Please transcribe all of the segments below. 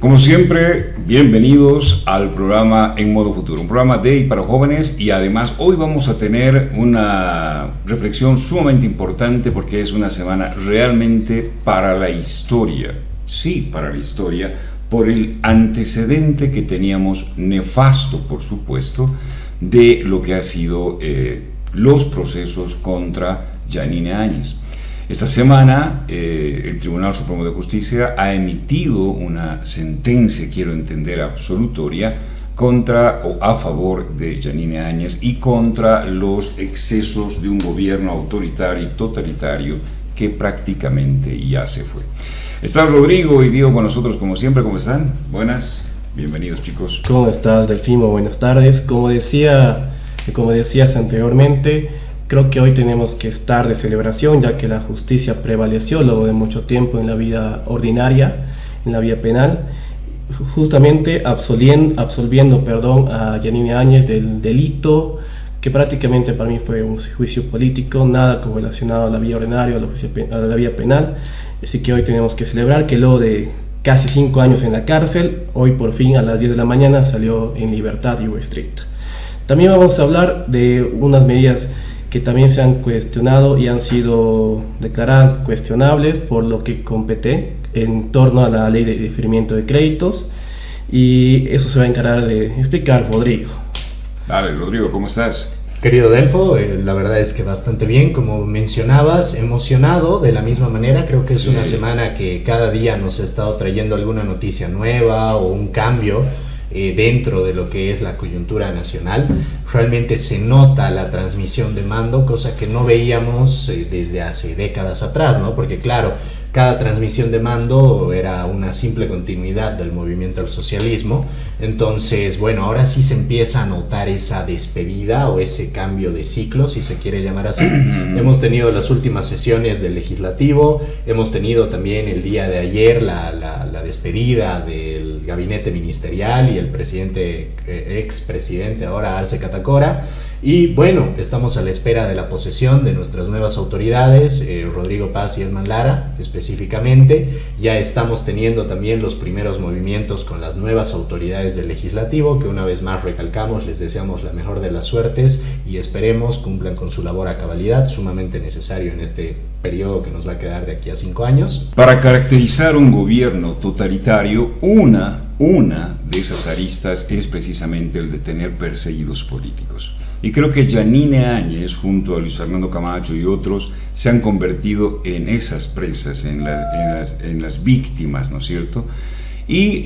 Como siempre, bienvenidos al programa En Modo Futuro, un programa de y para jóvenes, y además hoy vamos a tener una reflexión sumamente importante porque es una semana realmente para la historia, sí, para la historia, por el antecedente que teníamos, nefasto por supuesto, de lo que ha sido los procesos contra Yanine Áñez. Esta semana el Tribunal Supremo de Justicia ha emitido una sentencia, quiero entender, absolutoria contra o a favor de Yanine Áñez y contra los excesos de un gobierno autoritario y totalitario que prácticamente ya se fue. Está Rodrigo y Diego con nosotros como siempre. ¿Cómo están? Buenas, bienvenidos chicos. ¿Cómo estás, Delfimo? Buenas tardes. Como decías anteriormente, creo que hoy tenemos que estar de celebración, ya que la justicia prevaleció luego de mucho tiempo en la vida ordinaria, en la vía penal, justamente absolviendo a Yanine Áñez del delito que prácticamente para mí fue un juicio político, nada correlacionado a la vía ordinaria, a la vía penal. Así que hoy tenemos que celebrar que luego de casi 5 años en la cárcel, hoy por fin a las 10 de la mañana salió en libertad y estricta. También vamos a hablar de unas medidas que también se han cuestionado y han sido declaradas cuestionables por lo que compete en torno a la ley de diferimiento de créditos, y eso se va a encargar de explicar Rodrigo. Dale, Rodrigo, ¿cómo estás? Querido Delfo, la verdad es que bastante bien, como mencionabas, emocionado de la misma manera. Creo que es una semana que cada día nos ha estado trayendo alguna noticia nueva o un cambio dentro de lo que es la coyuntura nacional. Realmente se nota la transmisión de mando, cosa que no veíamos desde hace décadas atrás, ¿no? Porque claro, cada transmisión de mando era una simple continuidad del movimiento al socialismo. Entonces, bueno, ahora sí se empieza a notar esa despedida o ese cambio de ciclo, si se quiere llamar así. Hemos tenido las últimas sesiones del legislativo, hemos tenido también el día de ayer la despedida del gabinete ministerial y el presidente, expresidente ahora Arce Catacora. Y bueno, estamos a la espera de la posesión de nuestras nuevas autoridades, Rodrigo Paz y Edman Lara específicamente. Ya estamos teniendo también los primeros movimientos con las nuevas autoridades del legislativo, que una vez más recalcamos, les deseamos la mejor de las suertes y esperemos cumplan con su labor a cabalidad, sumamente necesario en este periodo que nos va a quedar de aquí a 5 años. Para caracterizar un gobierno totalitario, una de esas aristas es precisamente el de tener perseguidos políticos. Y creo que Yanine Áñez, junto a Luis Fernando Camacho y otros, se han convertido en esas presas, en las víctimas, ¿no es cierto? Y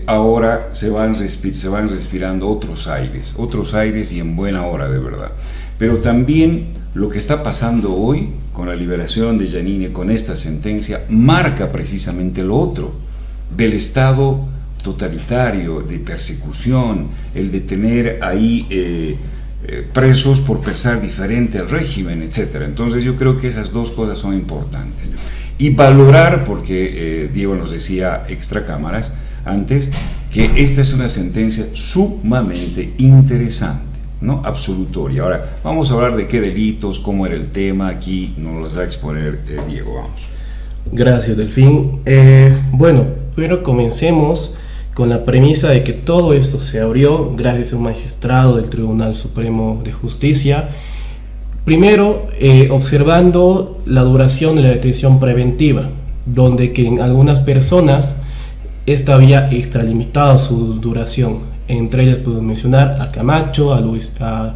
ahora se van respirando otros aires y en buena hora, de verdad. Pero también lo que está pasando hoy con la liberación de Yanine, con esta sentencia, marca precisamente lo otro, del Estado totalitario, de persecución, el de tener ahí presos por pensar diferente al régimen, etc. Entonces yo creo que esas dos cosas son importantes. Y valorar, porque Diego nos decía extra cámaras antes, que esta es una sentencia sumamente interesante, ¿no? Absolutoria. Ahora, vamos a hablar de qué delitos, cómo era el tema, aquí nos los va a exponer Diego, vamos. Gracias, Delfín. Bueno, pero comencemos con la premisa de que todo esto se abrió gracias a un magistrado del Tribunal Supremo de Justicia. Primero, observando la duración de la detención preventiva, donde que en algunas personas esta había extralimitado su duración. Entre ellas podemos mencionar a Camacho, a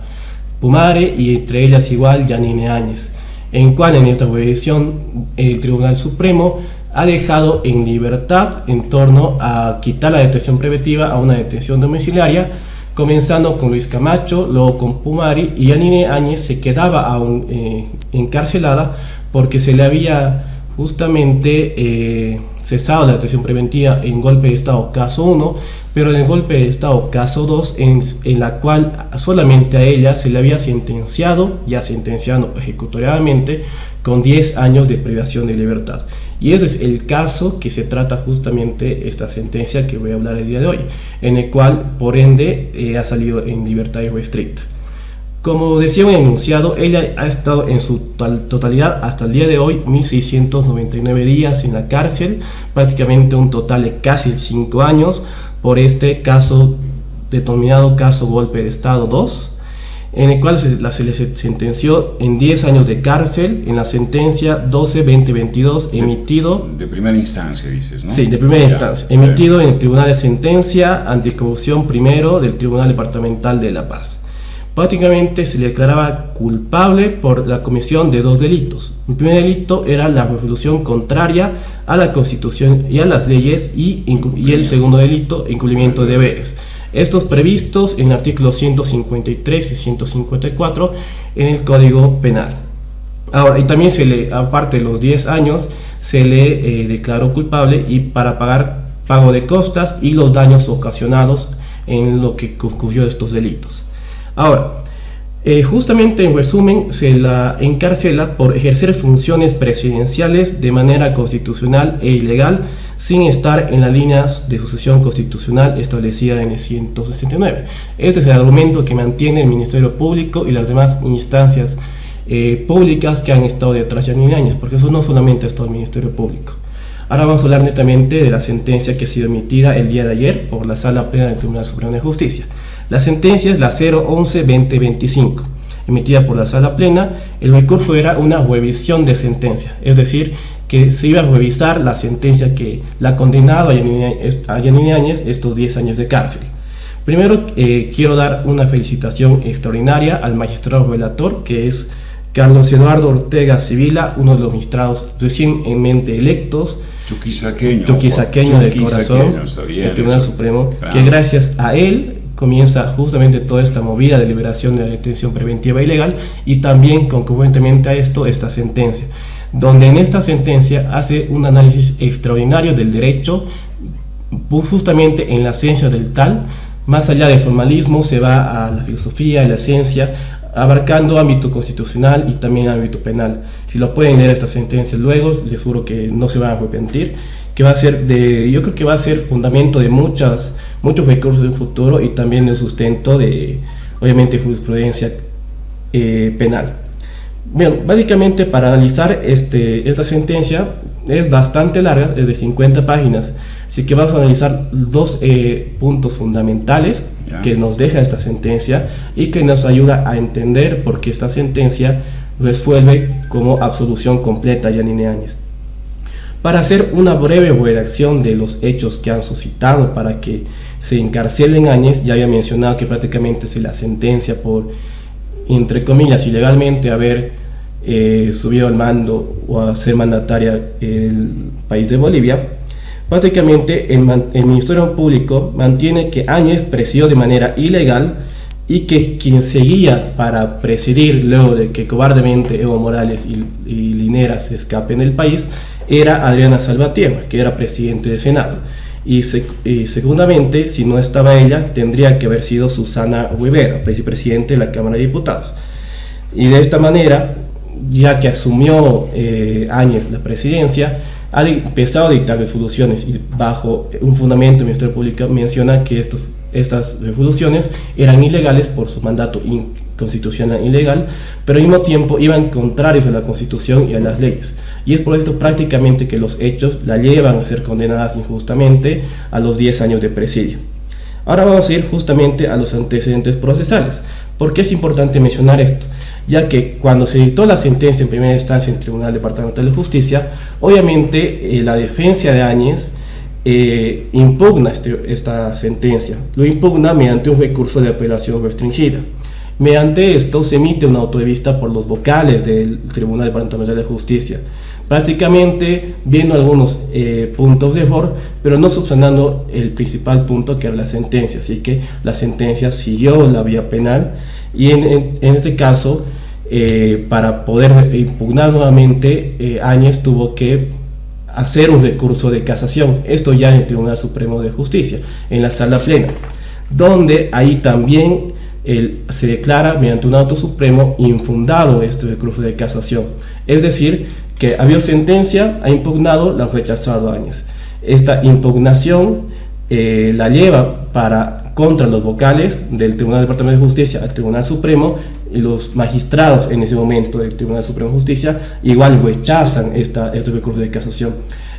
Pumare y entre ellas igual Yanine Áñez, en cual en esta jurisdicción el Tribunal Supremo ha dejado en libertad en torno a quitar la detención preventiva a una detención domiciliaria, comenzando con Luis Camacho, luego con Pumari, y Yanine Áñez se quedaba aún encarcelada porque se le había justamente cesado la detención preventiva en golpe de Estado caso 1, pero en el golpe de Estado caso 2, en la cual solamente a ella se le había sentenciado ejecutoriadamente con 10 años de privación de libertad. Y ese es el caso que se trata justamente esta sentencia que voy a hablar el día de hoy, en el cual por ende ha salido en libertad estricta. Como decía un enunciado, ella ha estado en su totalidad hasta el día de hoy 1699 días en la cárcel, prácticamente un total de casi 5 años por este caso denominado caso Golpe de Estado 2, en el cual se le sentenció en 10 años de cárcel en la sentencia 12-2022 emitido... De primera instancia, dices, ¿no? Sí, de primera instancia, emitido en el Tribunal de Sentencia Anticorrupción primero del Tribunal Departamental de La Paz. Prácticamente se le declaraba culpable por la comisión de 2 delitos. El primer delito era la resolución contraria a la Constitución y a las leyes, y el segundo delito, incumplimiento de deberes. Estos previstos en artículos 153 y 154 en el Código Penal. Ahora, y también aparte de los 10 años, se le declaró culpable y para pago de costas y los daños ocasionados en lo que ocurrió estos delitos. Ahora, justamente en resumen, se la encarcela por ejercer funciones presidenciales de manera constitucional e ilegal sin estar en las líneas de sucesión constitucional establecida en el 169. Este es el argumento que mantiene el Ministerio Público y las demás instancias públicas que han estado detrás de Yanine Áñez, porque eso no solamente ha estado el Ministerio Público. Ahora vamos a hablar netamente de la sentencia que ha sido emitida el día de ayer por la Sala Plena del Tribunal Supremo de Justicia. La sentencia es la 011-2025, emitida por la Sala Plena. El recurso era una revisión de sentencia, es decir, que se iba a revisar la sentencia que la ha condenado a Yanine Áñez estos 10 años de cárcel. Primero quiero dar una felicitación extraordinaria al magistrado relator, que es Carlos Eduardo Ortega Sibila, uno de los magistrados recientemente electos, chuquisaqueño de corazón del Tribunal Supremo, claro, que gracias a él comienza justamente toda esta movida de liberación de la detención preventiva ilegal, y también concurrentemente a esto esta sentencia, donde en esta sentencia hace un análisis extraordinario del derecho, justamente en la esencia del tal. Más allá del formalismo se va a la filosofía y la ciencia, abarcando ámbito constitucional y también ámbito penal. Si lo pueden leer esta sentencia luego, les juro que no se van a arrepentir, que va a ser yo creo que va a ser fundamento de muchos recursos en futuro, y también el sustento de, obviamente, jurisprudencia penal. Bien, básicamente para analizar esta sentencia es bastante larga, es de 50 páginas, así que vamos a analizar 2 puntos fundamentales que nos deja esta sentencia y que nos ayuda a entender por qué esta sentencia resuelve como absolución completa a Yanine Áñez. Para hacer una breve redacción de los hechos que han suscitado para que se encarcelen Áñez, ya había mencionado que prácticamente se la sentencia por, entre comillas, ilegalmente haber subido al mando o a ser mandataria el país de Bolivia. Prácticamente el Ministerio Público mantiene que Áñez presidió de manera ilegal y que quien seguía para presidir luego de que cobardemente Evo Morales y Linera se escapen del país era Adriana Salvatierra, que era presidente del Senado. Y segundamente, si no estaba ella, tendría que haber sido Susana Rivera, vicepresidente de la Cámara de Diputados. Y de esta manera, ya que asumió Áñez la presidencia, ha empezado a dictar resoluciones, y bajo un fundamento el Ministerio Público menciona que estas resoluciones eran ilegales por su mandato inconstitucional ilegal, pero al mismo tiempo iban contrarios a la Constitución y a las leyes, y es por esto prácticamente que los hechos la llevan a ser condenadas injustamente a los 10 años de presidio. Ahora vamos a ir justamente a los antecedentes procesales. ¿Por qué es importante mencionar esto? Ya que cuando se dictó la sentencia en primera instancia en el Tribunal Departamental de Justicia, obviamente la defensa de Áñez impugna esta sentencia. Lo impugna mediante un recurso de apelación restringida. Mediante esto se emite una auto de vista por los vocales del Tribunal Departamental de Justicia, prácticamente viendo algunos puntos de error, pero no subsanando el principal punto, que era la sentencia. Así que la sentencia siguió la vía penal, y en este caso, para poder impugnar nuevamente, Áñez tuvo que hacer un recurso de casación, esto ya en el Tribunal Supremo de Justicia, en la Sala Plena, donde ahí también se declara mediante un auto supremo infundado este recurso de casación, es decir, que había sentencia, ha impugnado, la ha rechazado Áñez. Esta impugnación la lleva contra los vocales del Tribunal Departamental de Justicia al Tribunal Supremo, los magistrados en ese momento del Tribunal Supremo de Justicia igual rechazan este recurso de casación.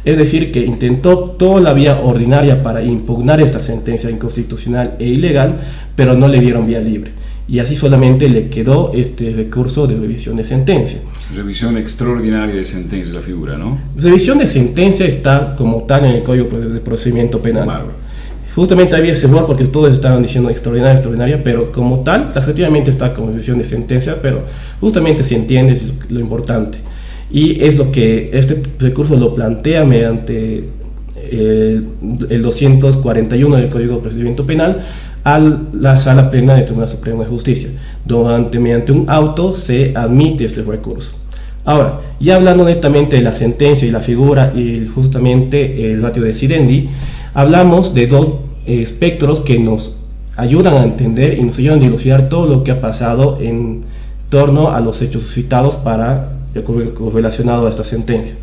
Es decir, que intentó toda la vía ordinaria para impugnar esta sentencia inconstitucional e ilegal, pero no le dieron vía libre. Y así solamente le quedó este recurso de revisión de sentencia. Revisión extraordinaria de sentencia, la figura, ¿no? Revisión de sentencia está como tal en el Código de Procedimiento Penal. Bárbaro. Justamente había ese error porque todos estaban diciendo extraordinaria, pero como tal, taxativamente está como revisión de sentencia, pero justamente se entiende, es lo importante. Y es lo que este recurso lo plantea mediante el 241 del Código de Procedimiento Penal a la Sala Plena del Tribunal Supremo de Justicia, donde mediante un auto se admite este recurso. Ahora, ya hablando netamente de la sentencia y la figura y justamente el ratio decidendi, hablamos de dos espectros que nos ayudan a entender y nos ayudan a dilucidar todo lo que ha pasado en torno a los hechos suscitados relacionado a esta sentencia.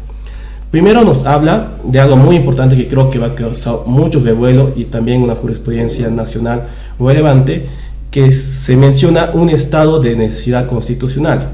Primero nos habla de algo muy importante que creo que va a causar mucho revuelo y también una jurisprudencia nacional relevante, que se menciona un estado de necesidad constitucional.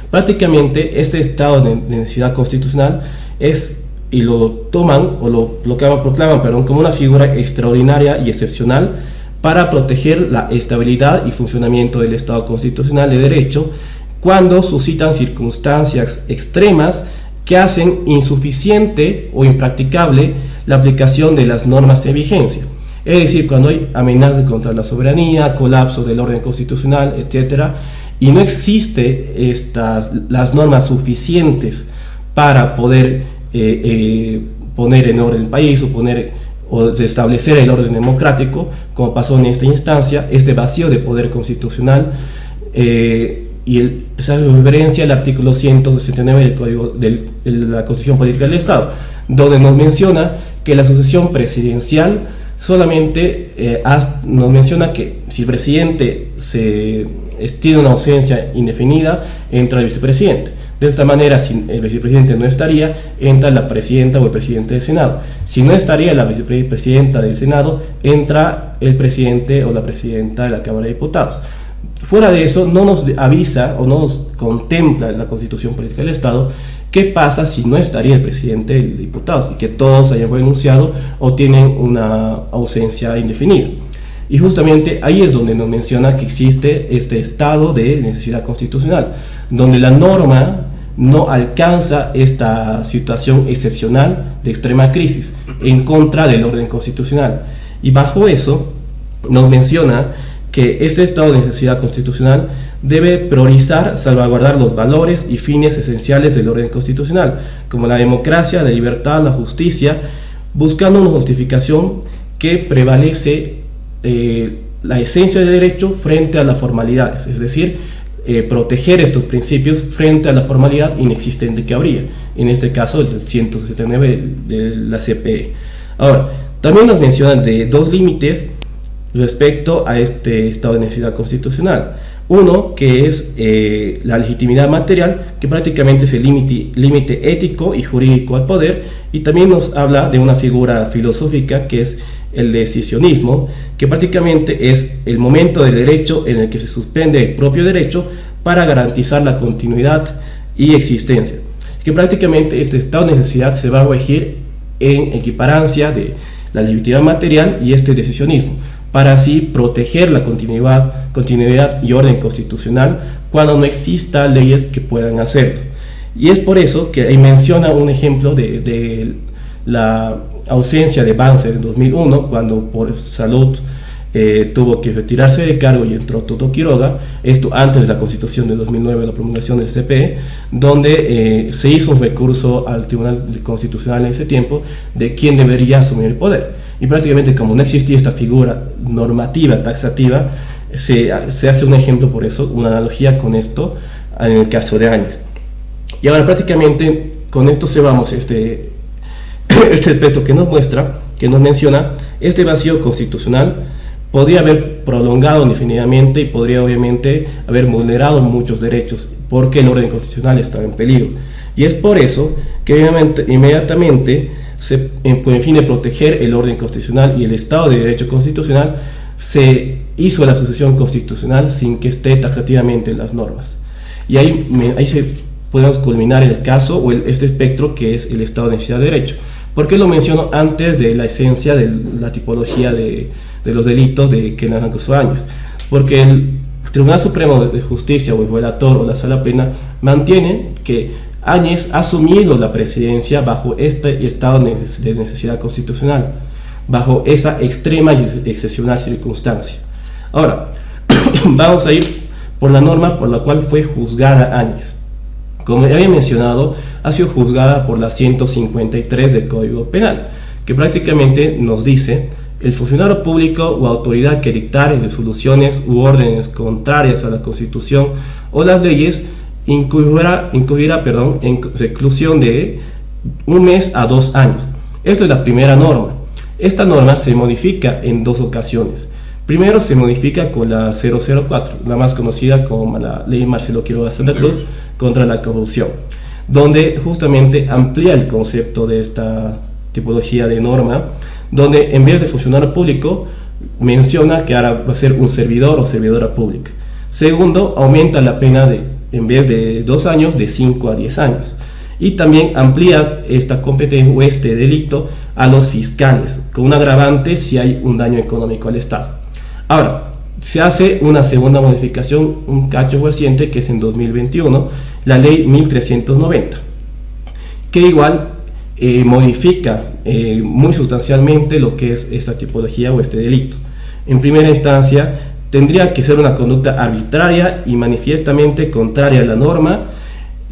Prácticamente este estado de necesidad constitucional es, y lo toman o lo proclaman como una figura extraordinaria y excepcional para proteger la estabilidad y funcionamiento del Estado constitucional de derecho cuando suscitan circunstancias extremas que hacen insuficiente o impracticable la aplicación de las normas de vigencia. Es decir, cuando hay amenazas contra la soberanía, colapso del orden constitucional, etc., y no existe las normas suficientes para poder poner en orden el país o establecer el orden democrático, como pasó en esta instancia, este vacío de poder constitucional, se hace referencia al artículo 169 del Código de la Constitución Política del Estado, donde nos menciona que la sucesión presidencial solamente nos menciona que si el presidente tiene una ausencia indefinida, entra el vicepresidente. De esta manera, si el vicepresidente no estaría, entra la presidenta o el presidente del Senado. Si no estaría la vicepresidenta del Senado, entra el presidente o la presidenta de la Cámara de Diputados. Fuera de eso, no nos avisa o no nos contempla la Constitución Política del Estado qué pasa si no estaría el presidente de diputados y que todos hayan renunciado o tienen una ausencia indefinida. Y justamente ahí es donde nos menciona que existe este estado de necesidad constitucional, donde la norma no alcanza esta situación excepcional de extrema crisis en contra del orden constitucional. Y bajo eso nos menciona que este estado de necesidad constitucional debe priorizar, salvaguardar los valores y fines esenciales del orden constitucional, como la democracia, la libertad, la justicia, buscando una justificación que prevalece la esencia del derecho frente a las formalidades, es decir, proteger estos principios frente a la formalidad inexistente que habría, en este caso el 179 de la CPE. Ahora, también nos mencionan de dos límites respecto a este estado de necesidad constitucional. Uno, que es la legitimidad material, que prácticamente es el límite ético y jurídico al poder, y también nos habla de una figura filosófica que es el decisionismo, que prácticamente es el momento del derecho en el que se suspende el propio derecho para garantizar la continuidad y existencia. Que prácticamente este estado de necesidad se va a regir en equiparancia de la legitimidad material y este decisionismo, para así proteger la continuidad y orden constitucional cuando no exista leyes que puedan hacerlo. Y es por eso que ahí menciona un ejemplo de la ausencia de Banzer en 2001, cuando por salud tuvo que retirarse de cargo y entró Toto Quiroga, esto antes de la Constitución de 2009, la promulgación del CPE, donde se hizo un recurso al Tribunal Constitucional en ese tiempo de quién debería asumir el poder. Y prácticamente como no existía esta figura normativa, taxativa, se hace un ejemplo por eso, una analogía con esto en el caso de Áñez. Y ahora prácticamente con esto cerramos este aspecto que nos muestra, que nos menciona, este vacío constitucional podría haber prolongado indefinidamente y podría obviamente haber vulnerado muchos derechos porque el orden constitucional estaba en peligro. Y es por eso que inmediatamente, con el fin de proteger el orden constitucional y el Estado de Derecho constitucional, se hizo la sucesión constitucional sin que esté taxativamente en las normas. Y ahí podemos culminar el caso o este espectro que es el estado de necesidad de derecho. ¿Por qué lo menciono antes de la esencia de la tipología de los delitos de que nos acusó Áñez? Porque el Tribunal Supremo de Justicia o el relator o la Sala Plena mantiene que Áñez ha asumido la presidencia bajo este estado de necesidad constitucional, bajo esa extrema y excepcional circunstancia. Ahora, vamos a ir por la norma por la cual fue juzgada Áñez. Como ya había mencionado, ha sido juzgada por la 153 del Código Penal, que prácticamente nos dice: el funcionario público o autoridad que dictare resoluciones u órdenes contrarias a la Constitución o las leyes incurrirá en reclusión de 1 mes a 2 años. Esta es la primera norma. Esta norma se modifica en 2 ocasiones. Primero se modifica con la 004, la más conocida como la ley Marcelo Quiroga Santa Cruz contra la corrupción, donde justamente amplía el concepto de esta tipología de norma, donde en vez de funcionario público menciona que ahora va a ser un servidor o servidora pública. Segundo, aumenta la pena en vez de 2 años, de 5 a 10 años. Y también amplía esta competencia o este delito a los fiscales, con un agravante si hay un daño económico al Estado. Ahora, se hace una segunda modificación, un cacho reciente, que es en 2021, la ley 1390, que igual modifica muy sustancialmente lo que es esta tipología o este delito. En primera instancia, tendría que ser una conducta arbitraria y manifiestamente contraria a la norma.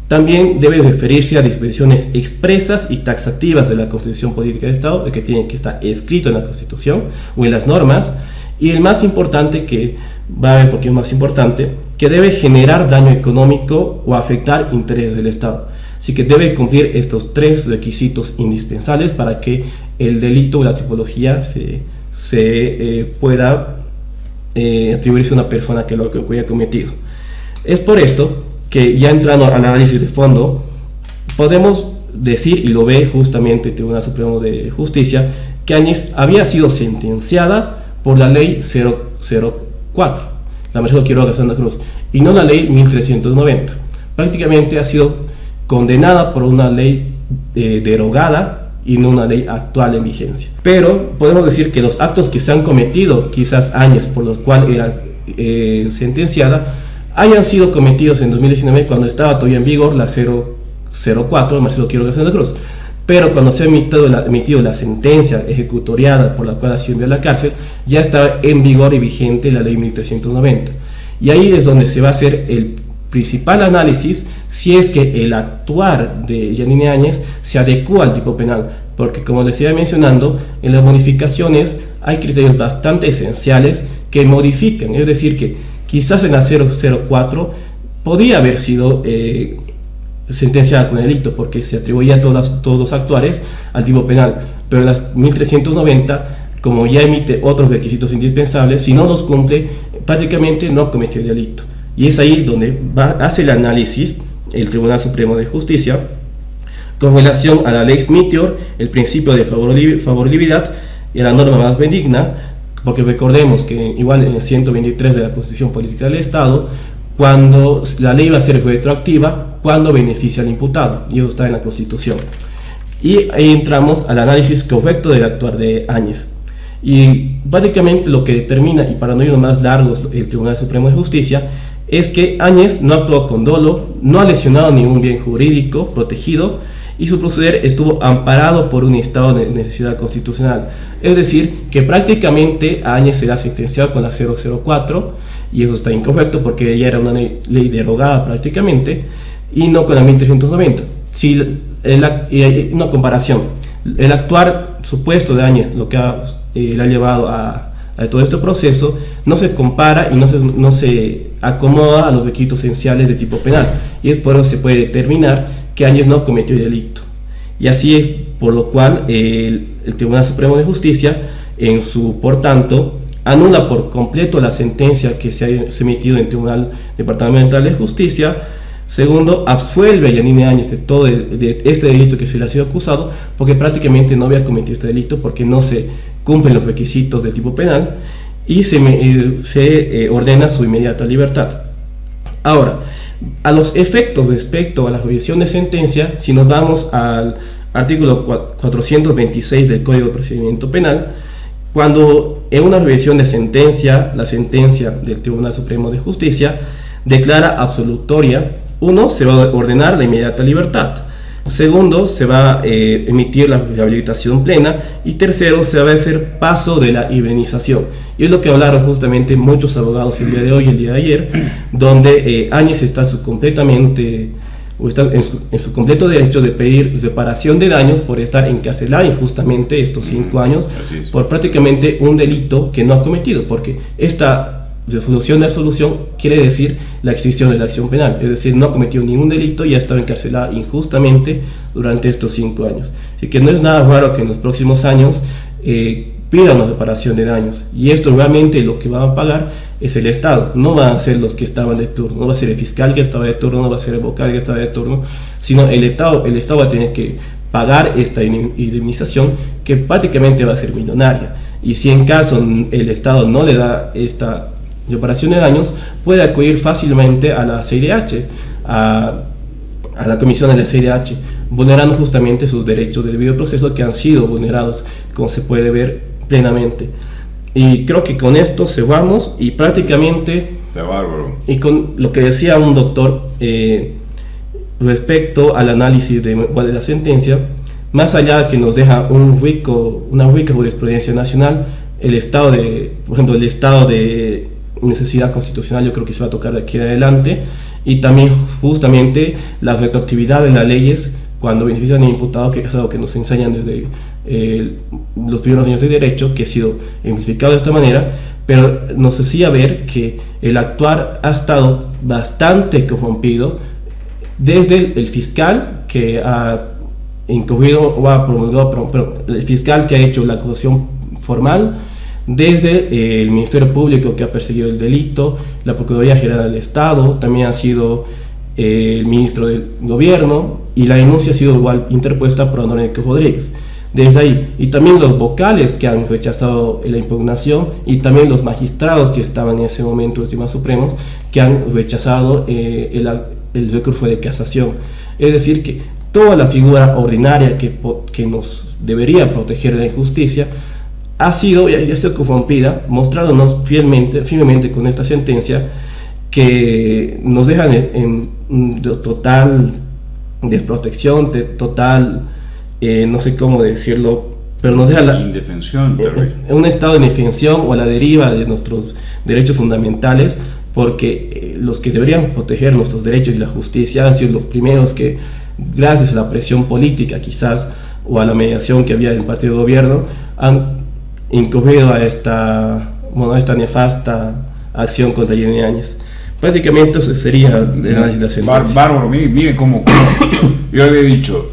También debe referirse a disposiciones expresas y taxativas de la Constitución Política del Estado, que tiene que estar escrito en la Constitución o en las normas. Y el más importante, que va a ver por qué es más importante, que debe generar daño económico o afectar intereses del Estado. Así que debe cumplir estos 3 requisitos indispensables para que el delito o la tipología se pueda atribuirse a una persona que lo haya cometido. Es por esto que, ya entrando al análisis de fondo, podemos decir, y lo ve justamente el Tribunal Supremo de Justicia, que Áñez había sido sentenciada por la ley 004, la Marcelo Quiroga Santa Cruz, y no la ley 1390. Prácticamente ha sido condenada por una ley derogada y no una ley actual en vigencia. Pero podemos decir que los actos que se han cometido, quizás Áñez, por los cuales era sentenciada, hayan sido cometidos en 2019, cuando estaba todavía en vigor la 004, Marcelo Quiroga Santa Cruz. Pero cuando se ha emitido la sentencia ejecutoriada por la cual ha sido enviado a la cárcel, ya está en vigor y vigente la ley 1390. Y ahí es donde se va a hacer el principal análisis, si es que el actuar de Yanine Áñez se adecua al tipo penal, porque, como les iba mencionando, en las modificaciones hay criterios bastante esenciales que modifican. Es decir, que quizás en la 004 podía haber sido sentenciada con delito, porque se atribuía todos los actuares al tipo penal, pero en las 1390, como ya emite otros requisitos indispensables, si no los cumple, prácticamente no cometió delito. Y es ahí donde hace el análisis el Tribunal Supremo de Justicia con relación a la ley Meteor, el principio de favorabilidad y a la norma más benigna, porque recordemos que igual en el 123 de la Constitución Política del Estado, cuando la ley va a ser retroactiva, cuando beneficia al imputado, y eso está en la Constitución. Y ahí entramos al análisis correcto del actuar de Áñez. Y básicamente lo que determina, y para no ir más largos, el Tribunal Supremo de Justicia, es que Áñez no actuó con dolo, no ha lesionado ningún bien jurídico protegido, y su proceder estuvo amparado por un estado de necesidad constitucional. Es decir, que prácticamente a Áñez se le ha sentenciado con la 004, y eso está incorrecto porque ya era una ley derogada prácticamente, y no con la 1390. Si una comparación, el actuar supuesto de Áñez, lo que le ha llevado a todo este proceso, no se compara y no se acomoda a los requisitos esenciales de tipo penal, y es por eso se puede determinar que Áñez no cometió delito. Y así es por lo cual el Tribunal Supremo de Justicia, por tanto, anula por completo la sentencia que se ha emitido en el Tribunal Departamental de Justicia. Segundo, absuelve a Yanine Áñez de este delito que se le ha sido acusado, porque prácticamente no había cometido este delito, porque no se cumplen los requisitos del tipo penal. y se ordena su inmediata libertad. Ahora, a los efectos respecto a la revisión de sentencia, si nos vamos al artículo 426 del Código de Procedimiento Penal, cuando en una revisión de sentencia, la sentencia del Tribunal Supremo de Justicia declara absolutoria, uno, se va a ordenar la inmediata libertad; segundo, se va a emitir la rehabilitación plena; y tercero, se va a hacer paso de la indemnización. Y es lo que hablaron justamente muchos abogados el día de hoy y el día de ayer, donde Áñez está en su completo derecho de pedir reparación de daños por estar encarcelado injustamente estos 5 años por prácticamente un delito que no ha cometido, porque esta resolución de absolución quiere decir la extinción de la acción penal, es decir, no ha cometido ningún delito y ha estado encarcelado injustamente durante estos 5 años. Así que no es nada raro que en los próximos años pidan una reparación de daños, y esto realmente lo que va a pagar es el Estado, no van a ser los que estaban de turno, no va a ser el fiscal que estaba de turno, no va a ser el vocal que estaba de turno, sino el Estado va a tener que pagar esta indemnización, que prácticamente va a ser millonaria. Y si en caso el Estado no le da esta reparación de daños, puede acudir fácilmente a la CIDH, a la comisión de la CIDH, vulnerando justamente sus derechos del debido proceso, que han sido vulnerados, como se puede ver plenamente. Y creo que con esto cerramos, y prácticamente, está bárbaro. Y con lo que decía un doctor respecto al análisis de la sentencia, más allá de que nos deja una rica jurisprudencia nacional, por ejemplo, el estado de necesidad constitucional, yo creo que se va a tocar de aquí en adelante, y también justamente la retroactividad de las leyes cuando benefician al imputado, que es algo que nos enseñan desde los primeros años de derecho, que ha sido ejemplificado de esta manera, pero nos hacía ver que el actuar ha estado bastante corrompido desde el fiscal que ha incurrido o ha promulgado, el fiscal que ha hecho la acusación formal, desde el Ministerio Público que ha perseguido el delito, la Procuraduría General del Estado, también ha sido el ministro del Gobierno, y la denuncia ha sido igual interpuesta por Andrés Rodríguez. Desde ahí, y también los vocales que han rechazado la impugnación, y también los magistrados que estaban en ese momento en los tribunales supremos, que han rechazado el recurso de casación. Es decir, que toda la figura ordinaria que nos debería proteger de la injusticia ha sido corrompida, mostrándonos firmemente con esta sentencia, que nos dejan en total desprotección, total, no sé cómo decirlo, pero nos deja indefensión, en un estado de indefensión o a la deriva de nuestros derechos fundamentales, porque los que deberían proteger nuestros derechos y la justicia han sido los primeros que, gracias a la presión política quizás, o a la mediación que había en el partido de gobierno, han incurrido a esta nefasta acción contra Yanine Áñez. Prácticamente eso sería el análisis de la sentencia. Bárbaro, miren cómo yo había dicho,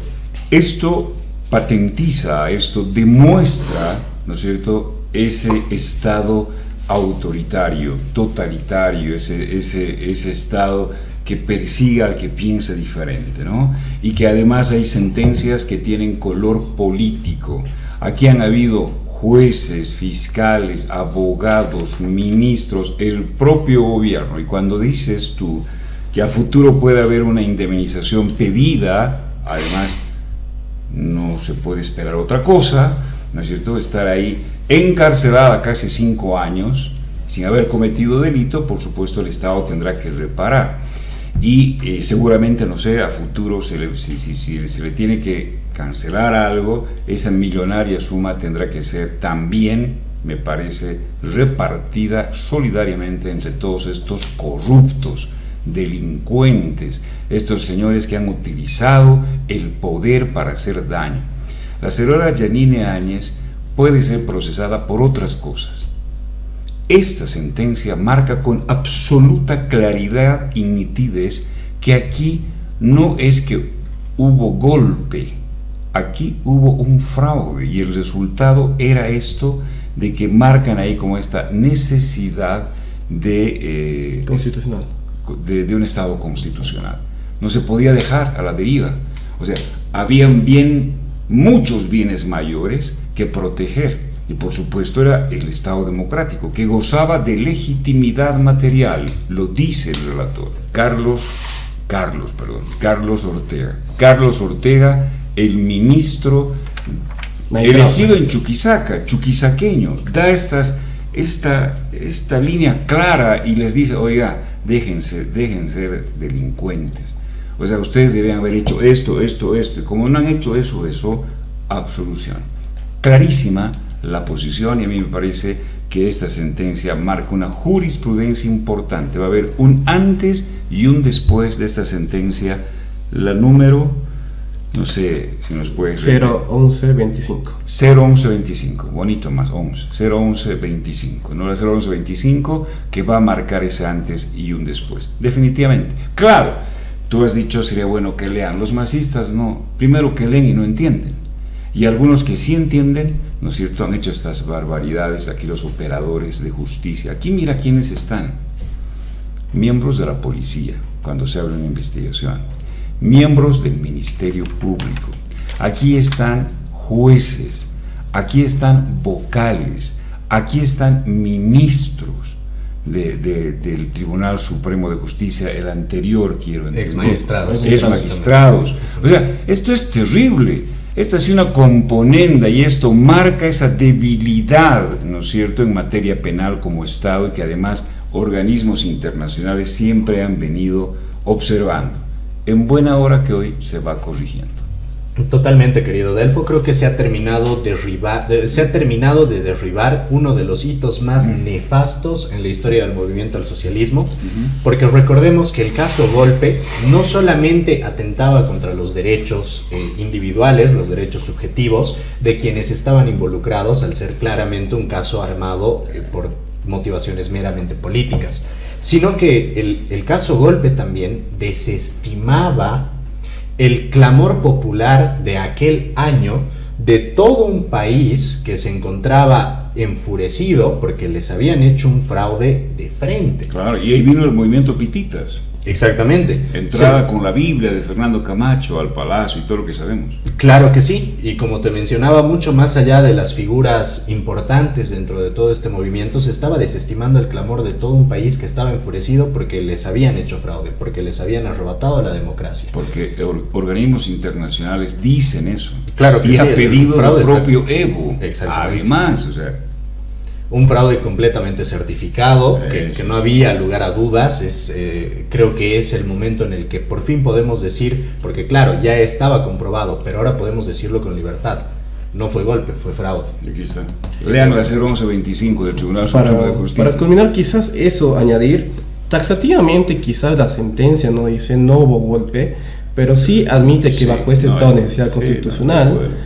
esto patentiza, esto demuestra, ¿no es cierto?, ese estado autoritario, totalitario, ese estado que persigue al que piensa diferente, ¿no? Y que además hay sentencias que tienen color político. Aquí han habido jueces, fiscales, abogados, ministros, el propio gobierno. Y cuando dices tú que a futuro puede haber una indemnización pedida, además no se puede esperar otra cosa, ¿no es cierto?, estar ahí encarcelada casi 5 años sin haber cometido delito. Por supuesto el Estado tendrá que reparar, y seguramente, no sé, a futuro si se le tiene que cancelar algo, esa millonaria suma tendrá que ser también, me parece, repartida solidariamente entre todos estos corruptos, delincuentes, estos señores que han utilizado el poder para hacer daño. La señora Yanine Áñez puede ser procesada por otras cosas. Esta sentencia marca con absoluta claridad y nitidez que aquí no es que hubo golpe, aquí hubo un fraude, y el resultado era esto, de que marcan ahí como esta necesidad de constitucional, de un Estado constitucional. No se podía dejar a la deriva, o sea, habían muchos bienes mayores que proteger, Y por supuesto era el Estado democrático, que gozaba de legitimidad material, lo dice el relator, Carlos Ortega. Carlos Ortega, el ministro elegido en Chuquisaca, chuquisaqueño, da esta línea clara y les dice, oiga, dejen ser delincuentes. O sea, ustedes deben haber hecho esto, y como no han hecho eso, absolución. Clarísima la posición, y a mí me parece que esta sentencia marca una jurisprudencia importante. Va a haber un antes y un después de esta sentencia, la número, no sé si nos puede... 01125. 01125, bonito más, 01125, no la 01125, que va a marcar ese antes y un después, definitivamente. Claro, tú has dicho sería bueno que lean, los masistas no, primero que leen y no entienden, y algunos que sí entienden, ¿no es cierto?, han hecho estas barbaridades, aquí los operadores de justicia, aquí mira quiénes están, miembros de la policía, cuando se abre una investigación, miembros del Ministerio Público, aquí están jueces, aquí están vocales, aquí están ministros del Tribunal Supremo de Justicia, el anterior, quiero entender, exmagistrados. O sea, esto es terrible. Esta es una componenda y esto marca esa debilidad, ¿no es cierto?, en materia penal como Estado, y que además organismos internacionales siempre han venido observando. En buena hora que hoy se va corrigiendo. Totalmente, querido Delfo. Creo que se ha terminado de derribar uno de los hitos más nefastos en la historia del movimiento al socialismo, porque recordemos que el caso Golpe no solamente atentaba contra los derechos individuales, los derechos subjetivos de quienes estaban involucrados, al ser claramente un caso armado por motivaciones meramente políticas, sino que el caso Golpe también desestimaba el clamor popular de aquel año de todo un país que se encontraba enfurecido porque les habían hecho un fraude de frente. Claro, y ahí vino el movimiento Pititas. Exactamente. Entrada con la Biblia de Fernando Camacho al Palacio y todo lo que sabemos. Claro que sí, y como te mencionaba, mucho más allá de las figuras importantes dentro de todo este movimiento, se estaba desestimando el clamor de todo un país que estaba enfurecido porque les habían hecho fraude, porque les habían arrebatado la democracia. Porque organismos internacionales dicen eso. Claro que y sí, a pedido del propio Evo. Además, o sea... Un fraude completamente certificado, que no había lugar a dudas. Creo que es el momento en el que por fin podemos decir, porque claro, ya estaba comprobado, pero ahora podemos decirlo con libertad. No fue golpe, fue fraude. Aquí está. Lean la 01125 del Tribunal Supremo de Justicia. Para culminar, quizás eso, añadir, taxativamente quizás la sentencia no dice no hubo golpe, pero sí admite que bajo este estado de necesidad constitucional,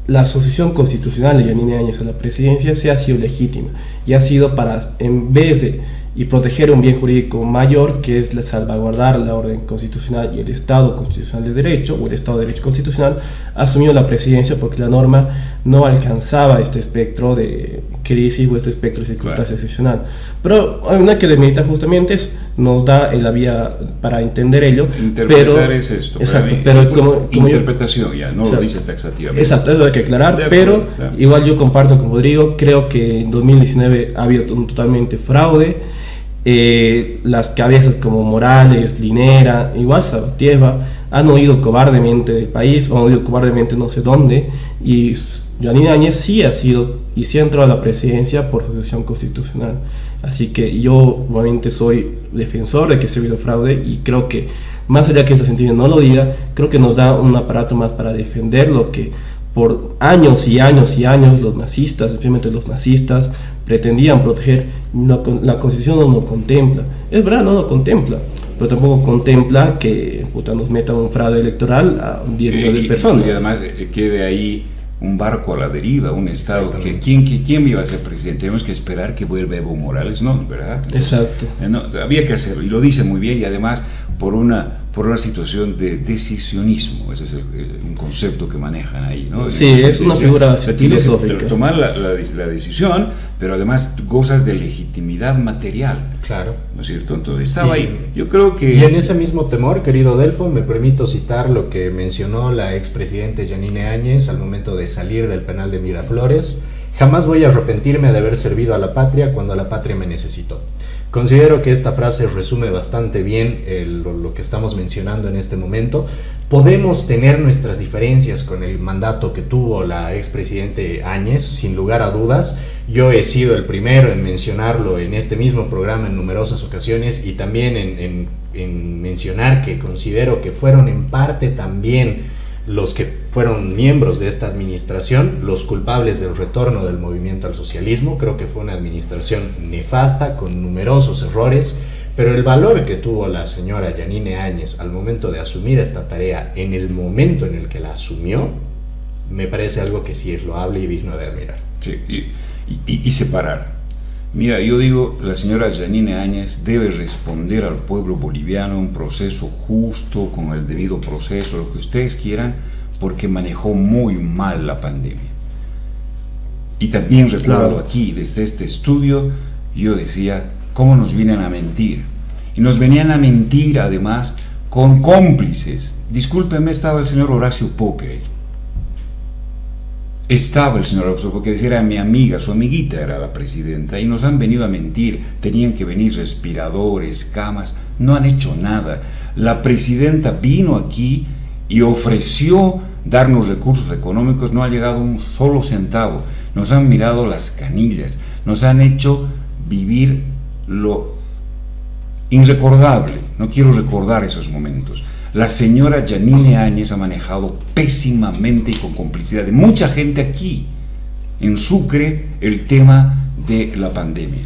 la asociación constitucional de Yanine Áñez a la presidencia se ha sido legítima y ha sido para, en vez de proteger un bien jurídico mayor, que es salvaguardar la orden constitucional y el Estado constitucional de derecho, o el Estado de derecho constitucional, ha asumido la presidencia porque la norma no alcanzaba este espectro de crisis o este espectro de circunstancia excepcional. Pero no hay que demeritar justamente eso, nos da la vía para entender ello. Interpretar es esto. Exacto, pero como interpretación ya, no lo dice taxativamente. Exacto, eso hay que aclarar, pero igual yo comparto con Rodrigo, creo que en 2019 ha habido un totalmente fraude. Las cabezas como Morales, Linera, igual Sabatieva, han huido cobardemente del país, o han huido cobardemente no sé dónde, y Yanine Áñez sí ha sido y sí ha entrado a la presidencia por asociación constitucional. Así que yo obviamente soy defensor de que se ha habido fraude, y creo que más allá que esta sentencia no lo diga, creo que nos da un aparato más para defender lo que por años y años y años los nazistas, especialmente los nazistas, pretendían proteger. La Constitución no lo contempla, es verdad, no lo contempla, pero tampoco contempla que nos metan un fraude electoral a 10 millones de personas. Y además quede ahí un barco a la deriva, un Estado que ¿quién iba a ser presidente? Tenemos que esperar que vuelva Evo Morales, ¿no? ¿Verdad? Entonces, exacto. Había que hacerlo, y lo dice muy bien, y además por una situación de decisionismo. Ese es un concepto que manejan ahí, ¿no? Sí, es una figura filosófica. Tienes que tomar la decisión, pero además gozas de legitimidad material. Claro. ¿No es cierto? Entonces estaba ahí. Yo creo que... Y en ese mismo temor, querido Delfo, me permito citar lo que mencionó la expresidente Yanine Áñez al momento de salir del penal de Miraflores. Jamás voy a arrepentirme de haber servido a la patria cuando la patria me necesitó. Considero que esta frase resume bastante bien lo que estamos mencionando en este momento. Podemos tener nuestras diferencias con el mandato que tuvo la expresidente Áñez, sin lugar a dudas. Yo he sido el primero en mencionarlo en este mismo programa en numerosas ocasiones y también en mencionar que considero que fueron en parte también los que fueron miembros de esta administración los culpables del retorno del movimiento al socialismo. Creo que fue una administración nefasta, con numerosos errores, pero el valor que tuvo la señora Yanine Áñez al momento de asumir esta tarea, en el momento en el que la asumió, me parece algo que sí es loable y digno de admirar. Sí, y separar. Mira, yo digo, la señora Yanine Áñez debe responder al pueblo boliviano un proceso justo, con el debido proceso, lo que ustedes quieran, porque manejó muy mal la pandemia. Y también recuerdo aquí, desde este estudio, yo decía, ¿cómo nos vienen a mentir? Y nos venían a mentir, además, con cómplices. Discúlpenme, estaba el señor Horacio Pope ahí. Estaba el señor Horacio Pope, porque decía, era mi amiga, su amiguita era la presidenta, y nos han venido a mentir. Tenían que venir respiradores, camas, no han hecho nada. La presidenta vino aquí y ofreció darnos recursos económicos, no ha llegado un solo centavo. Nos han mirado las canillas, nos han hecho vivir lo irrecordable. No quiero recordar esos momentos. La señora Yanine Áñez ha manejado pésimamente y con complicidad de mucha gente aquí en Sucre el tema de la pandemia.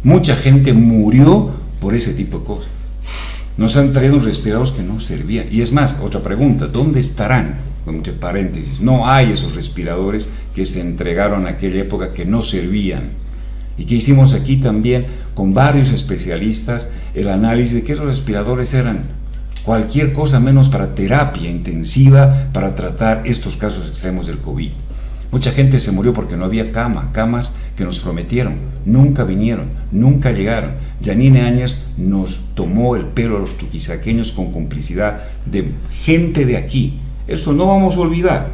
Mucha gente murió por ese tipo de cosas. Nos han traído respiradores que no servían. Y es más, otra pregunta, ¿dónde estarán? Con muchos paréntesis, no hay esos respiradores que se entregaron en aquella época que no servían. Y que hicimos aquí también con varios especialistas el análisis de que esos respiradores eran cualquier cosa menos para terapia intensiva para tratar estos casos extremos del COVID. Mucha gente se murió porque no había camas que nos prometieron, nunca vinieron, nunca llegaron. Yanine Áñez nos tomó el pelo a los chuquisaqueños con complicidad de gente de aquí. Eso no vamos a olvidar.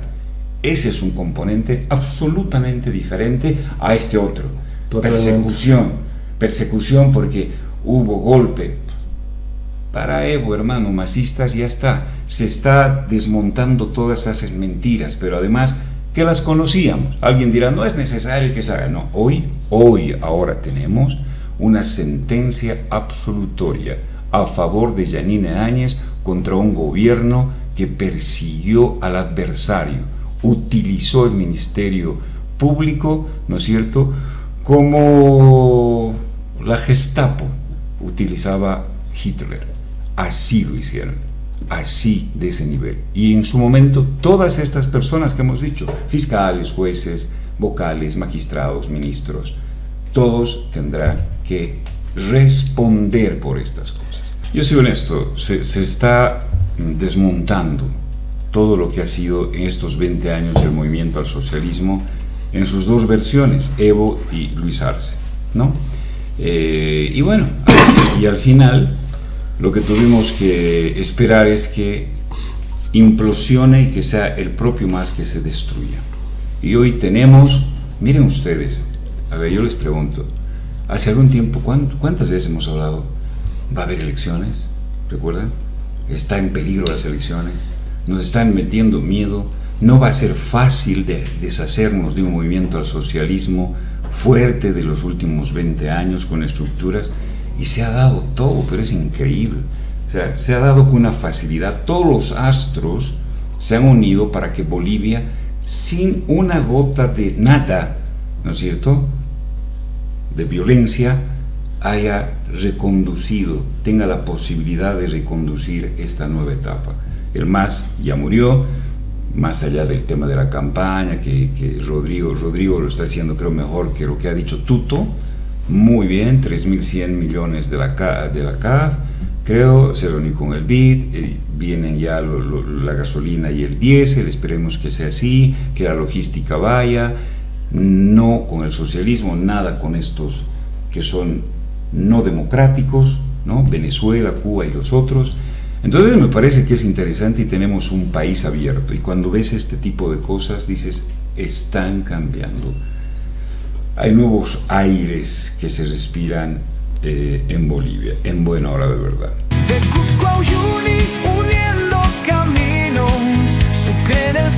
Ese es un componente absolutamente diferente a este otro. Totalmente. Persecución porque hubo golpe. Para Evo, hermano, masistas, ya está. Se está desmontando todas esas mentiras, pero además que las conocíamos. Alguien dirá, no es necesario que se haga. No, ahora tenemos una sentencia absolutoria a favor de Yanine Áñez contra un gobierno que persiguió al adversario, utilizó el Ministerio Público, ¿no es cierto?, como la Gestapo utilizaba Hitler. Así lo hicieron, así de ese nivel. Y en su momento, todas estas personas que hemos dicho, fiscales, jueces, vocales, magistrados, ministros, todos tendrán que responder por estas cosas. Yo soy honesto, se está desmontando todo lo que ha sido en estos 20 años el movimiento al socialismo en sus dos versiones, Evo y Luis Arce, ¿no? Y bueno, y al final lo que tuvimos que esperar es que implosione y que sea el propio MAS que se destruya. Y hoy tenemos, miren ustedes, a ver, yo les pregunto, hace algún tiempo, ¿cuántas veces hemos hablado? ¿Va a haber elecciones? ¿Recuerdan? Está en peligro las elecciones, nos están metiendo miedo, no va a ser fácil de deshacernos de un movimiento al socialismo fuerte de los últimos 20 años con estructuras. Y se ha dado todo, pero es increíble. O sea, se ha dado con una facilidad. Todos los astros se han unido para que Bolivia, sin una gota de nada, ¿no es cierto?, de violencia, haya reconducido, tenga la posibilidad de reconducir esta nueva etapa. El MAS ya murió, más allá del tema de la campaña, que Rodrigo lo está haciendo, creo, mejor que lo que ha dicho Tuto. Muy bien, 3.100 millones de la CAF, creo, se reunió con el BID, vienen ya la gasolina y el diésel, esperemos que sea así, que la logística vaya, no con el socialismo, nada con estos que son no democráticos, ¿no? Venezuela, Cuba y los otros. Entonces me parece que es interesante y tenemos un país abierto, y cuando ves este tipo de cosas dices, están cambiando. Hay nuevos aires que se respiran en Bolivia, en buena hora de verdad. De Cusco a Uyuni, uniendo caminos, Sucre del